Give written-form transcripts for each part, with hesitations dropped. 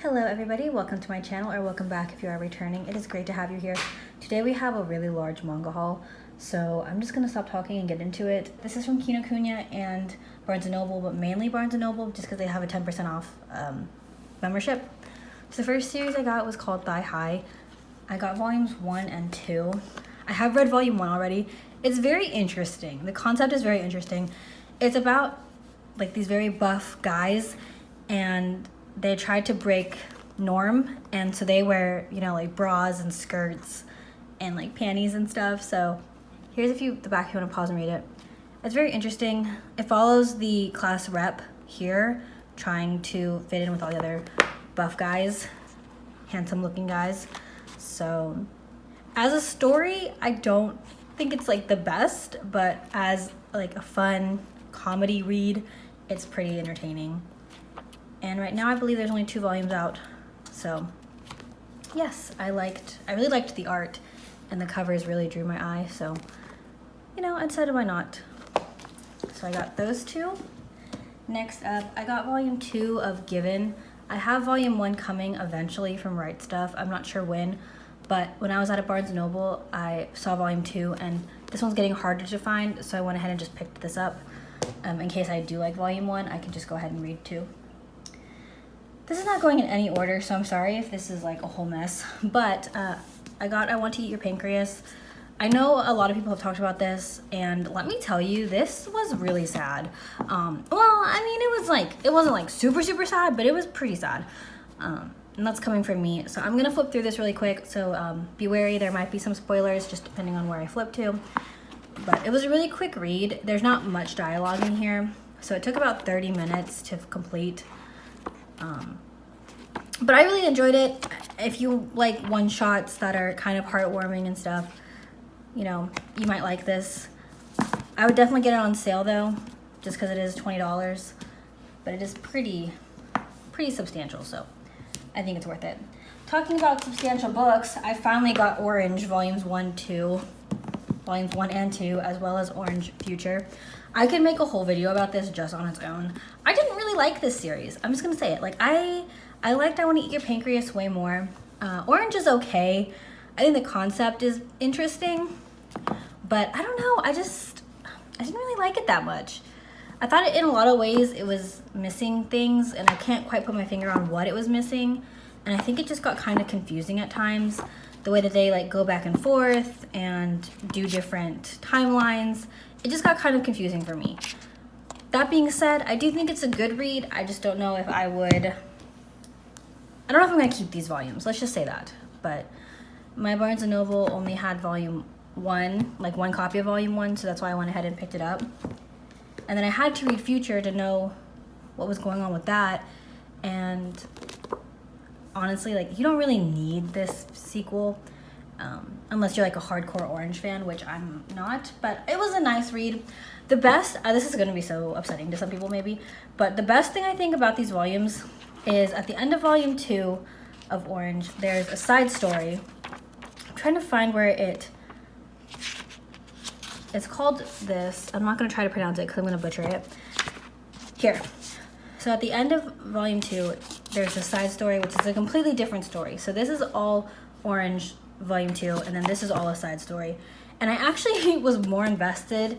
Hello everybody, welcome to my channel, or welcome back if you are returning. It is great to have you here. Today we have a really large manga haul, so I'm just gonna stop talking and get into it. This is from Kinokuniya and Barnes & Noble, but mainly Barnes & Noble just because they have a 10% off membership. So the first series I got was called Thigh High. I got volumes 1 and 2. I have read volume 1 already. It's very interesting. The concept is very interesting. It's about like these very buff guys, and they tried to break norm, and so they wear, you know, like bras and skirts and like panties and stuff. So here's the back if you want to pause and read it. It's very interesting. It follows the class rep here trying to fit in with all the other buff guys, handsome looking guys. So as a story, I don't think it's like the best, but as like a fun comedy read, it's pretty entertaining. And right now I believe there's only 2 volumes out. So yes, I really liked the art, and the covers really drew my eye. So, you know, I decided why not. So I got those 2. Next up, I got volume 2 of Given. I have volume 1 coming eventually from Right Stuff. I'm not sure when, but when I was at a Barnes & Noble, I saw volume 2, and this one's getting harder to find, so I went ahead and just picked this up. In case I do like volume 1, I can just go ahead and read 2. This is not going in any order, so I'm sorry if this is like a whole mess, but I Want to Eat Your Pancreas. I know a lot of people have talked about this, and let me tell you, this was really sad. Well, I mean, it wasn't like super sad, but it was pretty sad. And that's coming from me. So I'm gonna flip through this really quick, so be wary, there might be some spoilers just depending on where I flip to. But it was a really quick read. There's not much dialogue in here, so it took about 30 minutes to complete. But I really enjoyed it. If you like one-shots that are kind of heartwarming and stuff, you know, you might like this. I would definitely get it on sale though, just because it is $20, but it is pretty substantial, so I think it's worth it. Talking about substantial books, I finally got Orange volumes 1 and 2, as well as Orange Future. I could make a whole video about this just on its own. I didn't really like this series. I'm just gonna say it. Like I liked I Want to Eat Your Pancreas way more. Orange is okay. I think the concept is interesting, but I don't know. I didn't really like it that much. I thought in a lot of ways it was missing things, and I can't quite put my finger on what it was missing. And I think it just got kind of confusing at times. The way that they like go back and forth and do different timelines. It just got kind of confusing for me. That being said, I do think it's a good read. I just don't know if I don't know if I'm gonna keep these volumes. Let's just say that. But my Barnes & Noble only had volume 1, like 1 copy of volume 1, so that's why I went ahead and picked it up. And then I had to read Future to know what was going on with that. And honestly, like, you don't really need this sequel. Unless you're like a hardcore Orange fan, which I'm not, but it was a nice read. The best, this is gonna be so upsetting to some people maybe, but the best thing I think about these volumes is at the end of volume 2 of Orange, there's a side story. I'm trying to find where it's called this. I'm not gonna try to pronounce it because I'm gonna butcher it. Here. So at the end of volume 2, there's a side story, which is a completely different story. So this is all Orange volume 2, and then this is all a side story. And I actually was more invested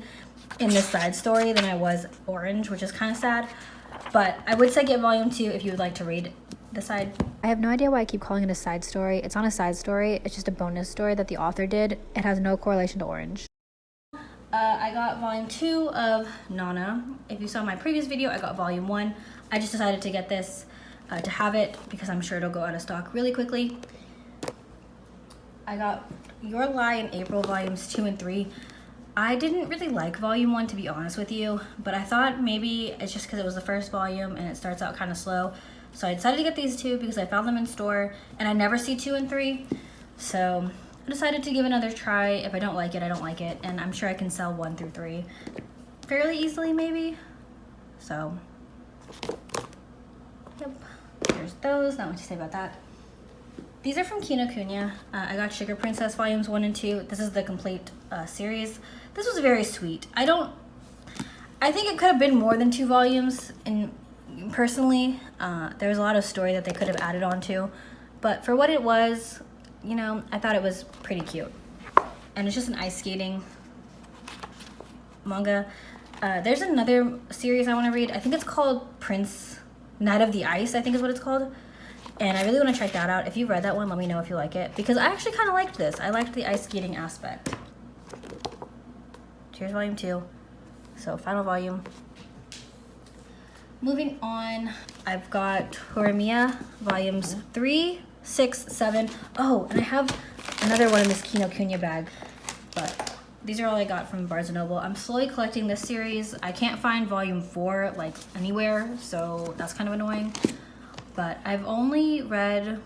in this side story than I was Orange, which is kind of sad. But I would say get volume 2 if you would like to read the side. I have no idea why I keep calling it a side story. It's not a side story, it's just a bonus story that the author did. It has no correlation to Orange. I got volume 2 of Nana. If you saw my previous video, I got volume 1. I just decided to get this to have it because I'm sure it'll go out of stock really quickly. I got Your Lie in April volumes 2 and 3. I didn't really like volume 1, to be honest with you, but I thought maybe it's just because it was the first volume and it starts out kind of slow. So I decided to get these 2 because I found them in store and I never see 2 and 3. So I decided to give another try. If I don't like it, I don't like it. And I'm sure I can sell 1 through 3 fairly easily maybe. So, yep, there's those. Not much to say about that. These are from Kinokuniya. I got Sugar Princess volumes 1 and 2. This is the complete series. This was very sweet. I think it could have been more than 2 volumes, and personally, there was a lot of story that they could have added on to, but for what it was, you know, I thought it was pretty cute. And it's just an ice skating manga. There's another series I want to read. I think it's called Prince Knight of the Ice, I think is what it's called. And I really want to check that out. If you've read that one, let me know if you like it, because I actually kind of liked this. I liked the ice skating aspect. Here's volume 2. So final volume. Moving on, I've got Kinokuniya volumes 3, 6, 7. Oh, and I have another one in this Kinokuniya bag, but these are all I got from Barnes & Noble. I'm slowly collecting this series. I can't find volume 4 like anywhere, so that's kind of annoying. But I've only read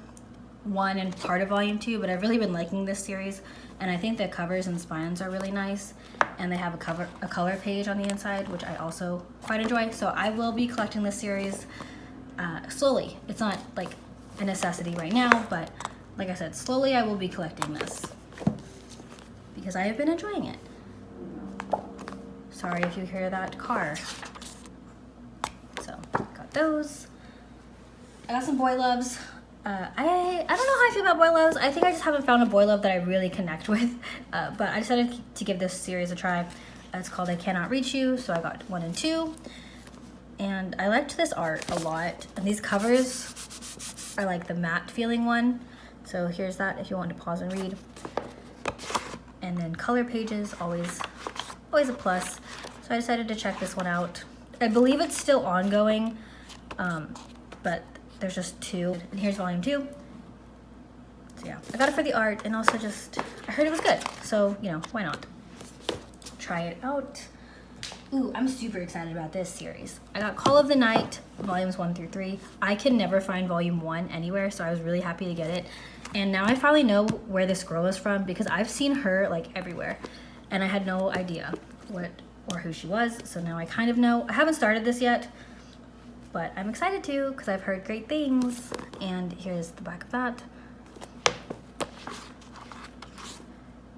1 and part of volume 2, but I've really been liking this series, and I think the covers and spines are really nice, and they have a color page on the inside, which I also quite enjoy. So I will be collecting this series slowly. It's not like a necessity right now, but like I said, slowly I will be collecting this because I have been enjoying it. Sorry if you hear that car. So got those. I got some boy loves. I don't know how I feel about boy loves. I think I just haven't found a boy love that I really connect with, but I decided to give this series a try. It's called I Cannot Reach You, so I got 1 and 2. And I liked this art a lot. And these covers are like the matte feeling one. So here's that if you want to pause and read. And then color pages, always a plus. So I decided to check this one out. I believe it's still ongoing, but there's just 2. And here's volume 2. So yeah, I got it for the art, and also just, I heard it was good. So, you know, why not? Try it out. Ooh, I'm super excited about this series. I got Call of the Night, volumes 1 through 3. I could never find volume 1 anywhere, so I was really happy to get it. And now I finally know where this girl is from, because I've seen her like everywhere, and I had no idea what or who she was. So now I kind of know. I haven't started this yet, but I'm excited to, because I've heard great things. And here's the back of that.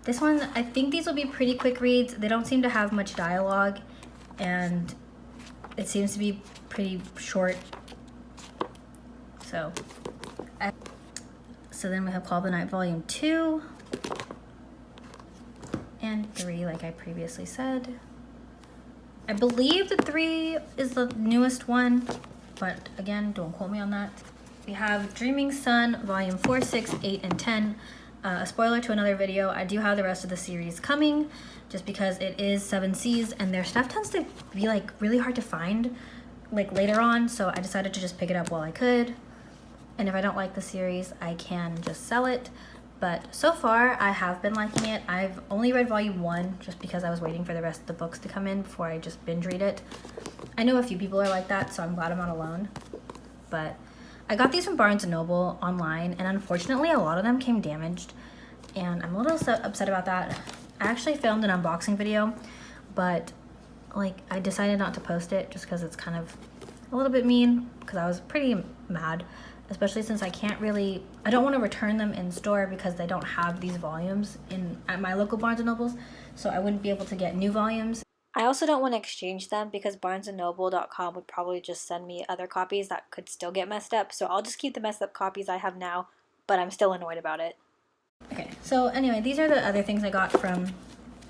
This one, I think these will be pretty quick reads. They don't seem to have much dialogue, and it seems to be pretty short. So then we have Call of the Night volume 2 and 3, like I previously said. I believe the 3 is the newest one, but again, don't quote me on that. We have Dreaming Sun, volume 4, 6, 8, and 10. A spoiler to another video, I do have the rest of the series coming, just because it is 7 Seas, and their stuff tends to be like really hard to find like later on, so I decided to just pick it up while I could. And if I don't like the series, I can just sell it. But so far, I have been liking it. I've only read volume 1 just because I was waiting for the rest of the books to come in before I just binge read it. I know a few people are like that, so I'm glad I'm not alone. But I got these from Barnes & Noble online, and unfortunately a lot of them came damaged, and I'm a little upset about that. I actually filmed an unboxing video, but like I decided not to post it just because it's kind of a little bit mean, because I was pretty mad, especially since I don't want to return them in store because they don't have these volumes at my local Barnes & Nobles, so I wouldn't be able to get new volumes. I also don't want to exchange them because barnesandnoble.com would probably just send me other copies that could still get messed up. So I'll just keep the messed up copies I have now, but I'm still annoyed about it. Okay, so anyway, these are the other things I got from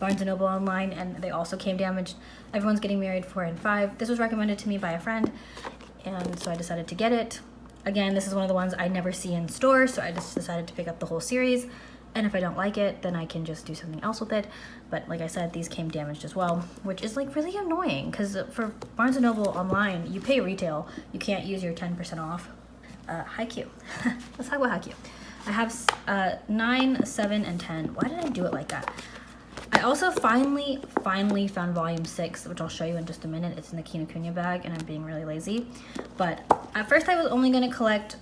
Barnes & Noble online, and they also came damaged. Everyone's Getting Married 4 and 5. This was recommended to me by a friend, and so I decided to get it. Again, this is one of the ones I never see in stores, so I just decided to pick up the whole series. And if I don't like it, then I can just do something else with it. But like I said, these came damaged as well, which is like really annoying because for Barnes & Noble online, you pay retail. You can't use your 10% off. Haikyuu. Let's talk about Haikyuu. I have 9, 7, and 10. Why did I do it like that? I also finally found volume 6, which I'll show you in just a minute. It's in the Kinokuniya bag, and I'm being really lazy. But at first I was only going to collect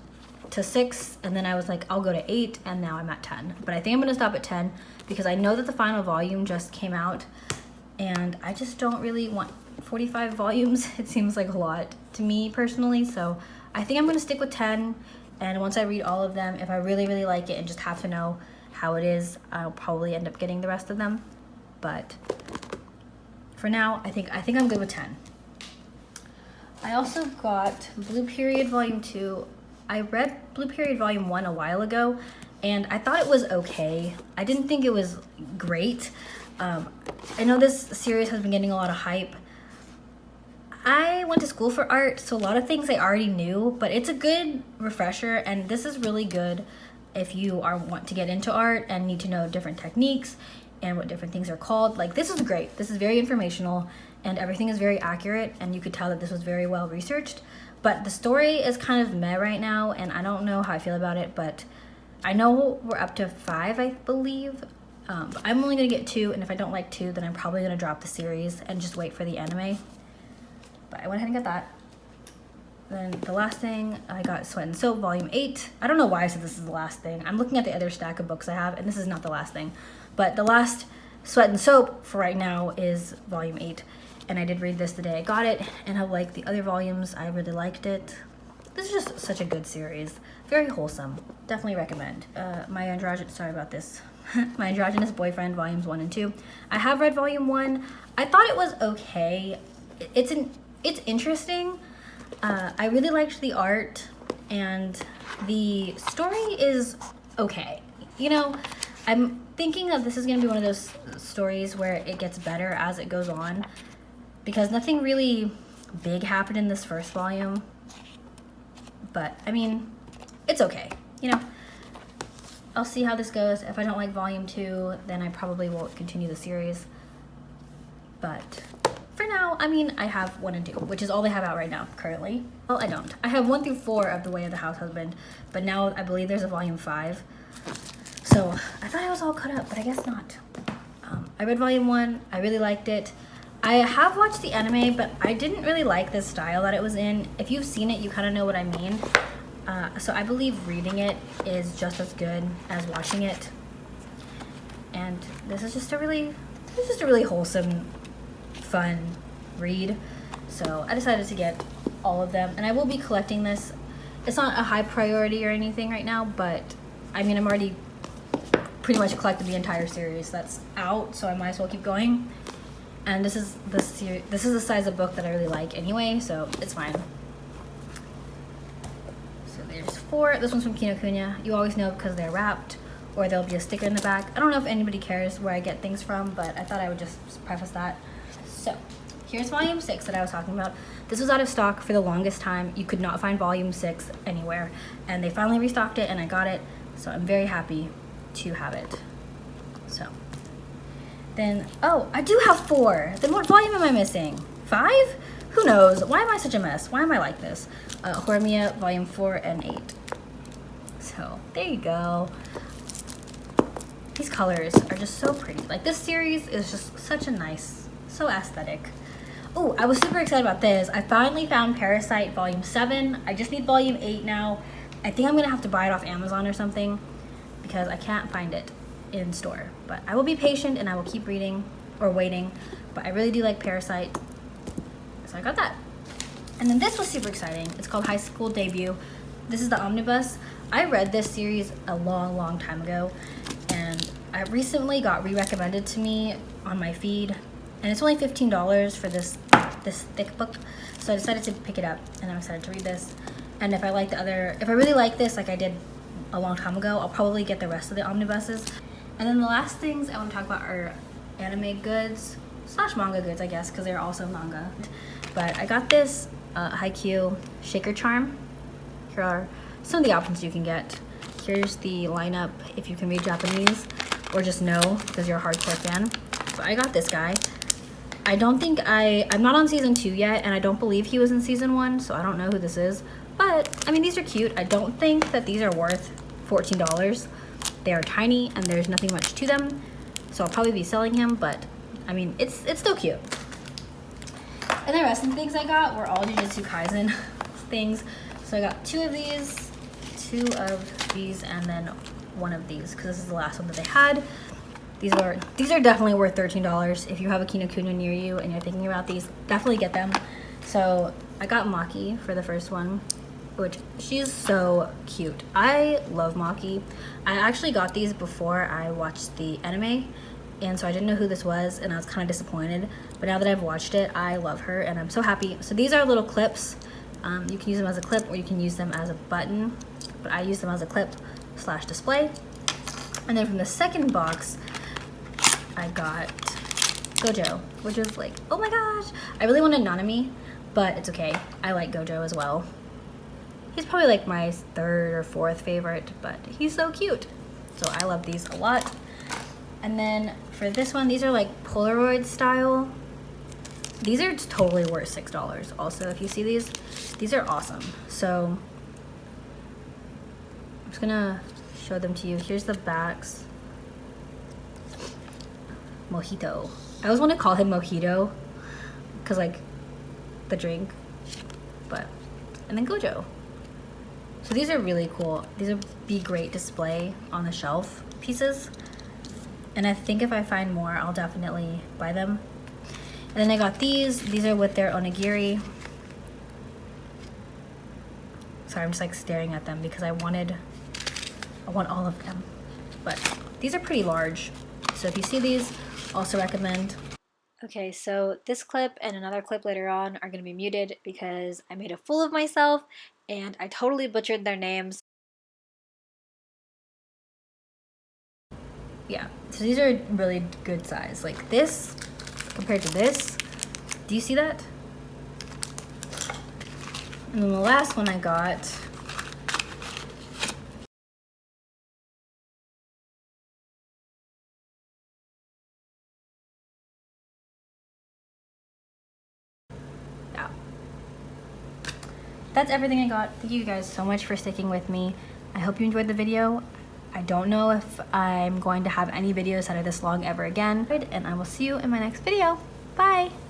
to 6, and then I was like, I'll go to 8, and now I'm at 10. But I think I'm going to stop at 10 because I know that the final volume just came out, and I just don't really want 45 volumes. It seems like a lot to me personally, so I think I'm going to stick with 10, and once I read all of them, if I really like it and just have to know how it is, I'll probably end up getting the rest of them. But for now, I think I'm good with 10. I also got Blue Period Volume 2. I read Blue Period Volume 1 a while ago, and I thought it was okay. I didn't think it was great. I know this series has been getting a lot of hype. I went to school for art, so a lot of things I already knew, but it's a good refresher, and this is really good if you want to get into art and need to know different techniques and what different things are called. Like, this is great. This is very informational, and everything is very accurate, and you could tell that this was very well researched. But the story is kind of meh right now, and I don't know how I feel about it, but I know we're up to 5, I believe. But I'm only gonna get 2, and if I don't like 2, then I'm probably gonna drop the series and just wait for the anime. But I went ahead and got that. Then the last thing, I got Sweat and Soap Volume 8. I don't know why I said this is the last thing. I'm looking at the other stack of books I have, and this is not the last thing. But the last Sweat and Soap for right now is Volume 8. And I did read this the day I got it, and I like the other volumes. I really liked it. This is just such a good series. Very wholesome. Definitely recommend. My Androgynous Boyfriend Volumes 1 and 2. I have read Volume 1. I thought it was okay. It's interesting. I really liked the art, and the story is okay. You know, I'm thinking that this is going to be one of those stories where it gets better as it goes on, because nothing really big happened in this first volume. But, I mean, it's okay. You know, I'll see how this goes. If I don't like Volume 2, then I probably won't continue the series. But for now, I mean, I have 1 and 2, which is all they have out right now, currently. Well, I don't. I have 1 through 4 of The Way of the House Husband, but now I believe there's a Volume 5. So I thought I was all caught up, but I guess not. I read Volume 1. I really liked it. I have watched the anime, but I didn't really like the style that it was in. If you've seen it, you kind of know what I mean. So I believe reading it is just as good as watching it. And this is just a really wholesome, fun read. So I decided to get all of them, and I will be collecting this. It's not a high priority or anything right now, but I mean, I'm already pretty much collected the entire series that's out, so I might as well keep going. And this is the size of book that I really like anyway, so it's fine. So there's 4. This one's from Kinokuniya. You always know because they're wrapped, or there'll be a sticker in the back. I don't know if anybody cares where I get things from, but I thought I would just preface that. So here's Volume 6 that I was talking about. This was out of stock for the longest time. You could not find Volume 6 anywhere, and they finally restocked it, and I got it, so I'm very happy to have it. So then, oh, I do have 4. Then what volume am I missing? 5? Who knows? Why am I such a mess? Why am I like this? Horimiya Volume 4 and 8. So there you go. These colors are just so pretty. Like, this series is just such a nice, so aesthetic. Oh, I was super excited about this. I finally found Parasite Volume 7. I just need Volume 8 now. I think I'm gonna have to buy it off Amazon or something because I can't find it in store. But I will be patient and I will keep reading or waiting. But I really do like Parasite, so I got that. And then this was super exciting. It's called High School Debut. This is the omnibus. I read this series a long time ago, and I recently got re-recommended to me on my feed, and it's only $15 for this thick book. So I decided to pick it up, and I'm excited to read this. And if I really like this, like I did a long time ago, I'll probably get the rest of the omnibuses. And then the last things I want to talk about are anime goods / manga goods, I guess, because they're also manga. But I got this Haikyuu Shaker Charm. Here are some of the options you can get. Here's the lineup if you can read Japanese or just know because you're a hardcore fan. So I got this guy. I'm not on season 2 yet, and I don't believe he was in season 1, so I don't know who this is. But I mean, these are cute. I don't think that these are worth $14. They are tiny and there's nothing much to them, so I'll probably be selling him, but I mean, it's still cute. And the rest of the things I got were all Jujutsu Kaisen things. So I got 2 of these, 2 of these, and then 1 of these, because this is the last one that they had. These are definitely worth $13. If you have a Kinokuniya near you and you're thinking about these, definitely get them. So I got Maki for the first one, which she's so cute. I love Maki. I actually got these before I watched the anime, and so I didn't know who this was, and I was kind of disappointed. But now that I've watched it, I love her, and I'm so happy. So these are little clips. You can use them as a clip, or you can use them as a button, but I use them as a clip / display. And then from the second box, I got Gojo, which is like, oh my gosh. I really wanted Nanami, but it's okay. I like Gojo as well. He's probably like my 3rd or 4th favorite, but he's so cute. So I love these a lot. And then for this one, these are like Polaroid style. These are totally worth $6 also. If you see these are awesome. So I'm just gonna show them to you. Here's the backs. Mojito. I always want to call him Mojito because like the drink, but, and then Gojo. So these are really cool. These would be great display on the shelf pieces. And I think if I find more, I'll definitely buy them. And then I got these. These are with their onigiri. Sorry, I'm just like staring at them because I want all of them. But these are pretty large. So if you see these, also recommend. Okay, so this clip and another clip later on are going to be muted because I made a fool of myself and I totally butchered their names. Yeah, so these are really good size. Like this compared to this, do you see that? And then the last one I got, yeah. That's everything I got. Thank you guys so much for sticking with me. I hope you enjoyed the video. I don't know if I'm going to have any videos that are this long ever again, and I will see you in my next video. Bye!